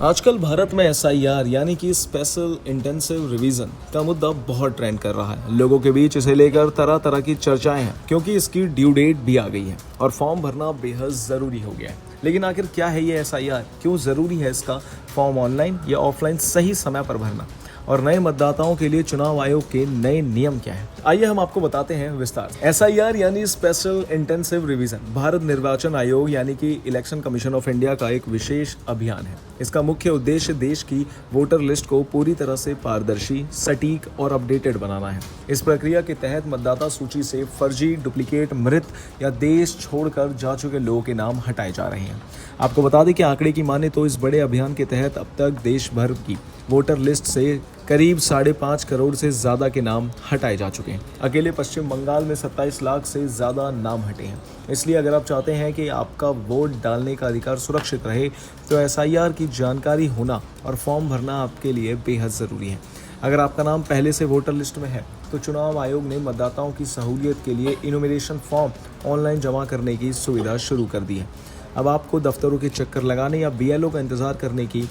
आजकल भारत में एसआईआर यानी कि स्पेशल इंटेंसिव रिवीजन का मुद्दा बहुत ट्रेंड कर रहा है। लोगों के बीच इसे लेकर तरह तरह की चर्चाएं हैं क्योंकि इसकी ड्यू डेट भी आ गई है और फॉर्म भरना बेहद ज़रूरी हो गया है। लेकिन आखिर क्या है ये एसआईआर, क्यों ज़रूरी है इसका फॉर्म ऑनलाइन या ऑफलाइन सही समय पर भरना, और नए मतदाताओं के लिए चुनाव आयोग के नए नियम क्या हैं? आइए हम आपको बताते हैं विस्तार से। एसआईआर यानी स्पेशल इंटेंसिव रिवीजन भारत निर्वाचन आयोग यानी कि इलेक्शन कमीशन ऑफ इंडिया का एक विशेष अभियान है। इसका मुख्य उद्देश्य देश की वोटर लिस्ट को पूरी तरह से पारदर्शी, सटीक और अपडेटेड बनाना है। इस प्रक्रिया के तहत मतदाता सूची से फर्जी, डुप्लीकेट, मृत या देश छोड़कर जा चुके लोगों के नाम हटाए जा रहे हैं। आपको बता दें कि आंकड़े की माने तो इस बड़े अभियान के तहत अब तक देश भर की वोटर लिस्ट से करीब 5.5 करोड़ से ज़्यादा के नाम हटाए जा चुके हैं। अकेले पश्चिम बंगाल में 27 लाख से ज़्यादा नाम हटे हैं। इसलिए अगर आप चाहते हैं कि आपका वोट डालने का अधिकार सुरक्षित रहे तो एसआईआर की जानकारी होना और फॉर्म भरना आपके लिए बेहद ज़रूरी है। अगर आपका नाम पहले से वोटर लिस्ट में है तो चुनाव आयोग ने मतदाताओं की सहूलियत के लिए इनुमरेशन फॉर्म ऑनलाइन जमा करने की सुविधा शुरू कर दी है। अब आपको दफ्तरों के चक्कर लगाने या बीएलओ का इंतजार करने की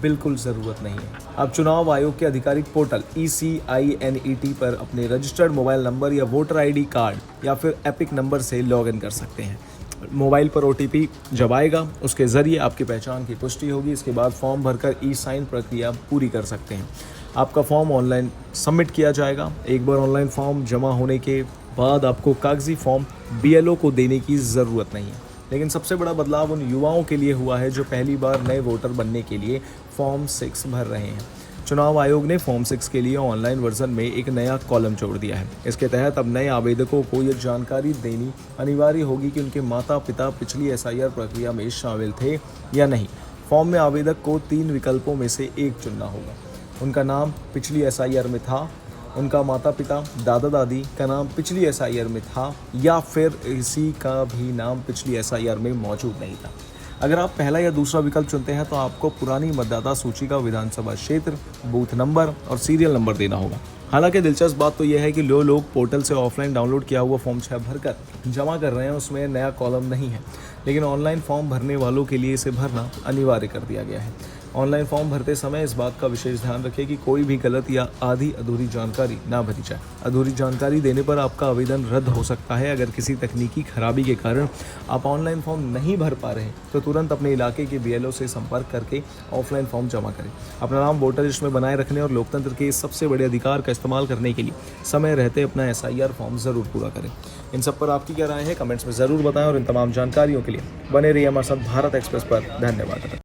बिल्कुल ज़रूरत नहीं है। अब चुनाव आयोग के आधिकारिक पोर्टल ECINET पर अपने रजिस्टर्ड मोबाइल नंबर या वोटर आईडी कार्ड या फिर एपिक नंबर से लॉगिन कर सकते हैं। मोबाइल पर OTP जब आएगा उसके ज़रिए आपकी पहचान की पुष्टि होगी। इसके बाद फॉर्म भरकर ई-साइन प्रक्रिया पूरी कर सकते हैं। आपका फॉर्म ऑनलाइन सबमिट किया जाएगा। एक बार ऑनलाइन फॉर्म जमा होने के बाद आपको कागजी फॉर्म BLO को देने की ज़रूरत नहीं है। लेकिन सबसे बड़ा बदलाव उन युवाओं के लिए हुआ है जो पहली बार नए वोटर बनने के लिए फॉर्म 6 भर रहे हैं। चुनाव आयोग ने फॉर्म 6 के लिए ऑनलाइन वर्जन में एक नया कॉलम जोड़ दिया है। इसके तहत अब नए आवेदकों को यह जानकारी देनी अनिवार्य होगी कि उनके माता पिता पिछली एसआईआर प्रक्रिया में शामिल थे या नहीं। फॉर्म में आवेदक को 3 विकल्पों में से एक चुनना होगा। उनका नाम पिछली एसआईआर में था, उनका माता पिता, दादा दादी का नाम पिछली एसआईआर में था, या फिर किसी का भी नाम पिछली एसआईआर में मौजूद नहीं था। अगर आप पहला या दूसरा विकल्प चुनते हैं तो आपको पुरानी मतदाता सूची का विधानसभा क्षेत्र, बूथ नंबर और सीरियल नंबर देना होगा। हालांकि दिलचस्प बात तो यह है कि लोग पोर्टल से ऑफलाइन डाउनलोड किया हुआ फॉर्म 6 भरकर जमा कर रहे हैं, उसमें नया कॉलम नहीं है। लेकिन ऑनलाइन फॉर्म भरने वालों के लिए इसे भरना अनिवार्य कर दिया गया है। ऑनलाइन फॉर्म भरते समय इस बात का विशेष ध्यान रखें कि कोई भी गलत या आधी अधूरी जानकारी ना भरी जाए। अधूरी जानकारी देने पर आपका आवेदन रद्द हो सकता है। अगर किसी तकनीकी खराबी के कारण आप ऑनलाइन फॉर्म नहीं भर पा रहे हैं तो तुरंत अपने इलाके के BLO से संपर्क करके ऑफलाइन फॉर्म जमा करें। अपना नाम वोटर लिस्ट में बनाए रखने और लोकतंत्र के इस सबसे बड़े अधिकार का इस्तेमाल करने के लिए समय रहते अपना एसआईआर फॉर्म ज़रूर पूरा करें। इन सब पर आपकी क्या राय है कमेंट्स में ज़रूर बताएं और इन तमाम जानकारियों के लिए बने रहिए हमारे साथ भारत एक्सप्रेस पर। धन्यवाद।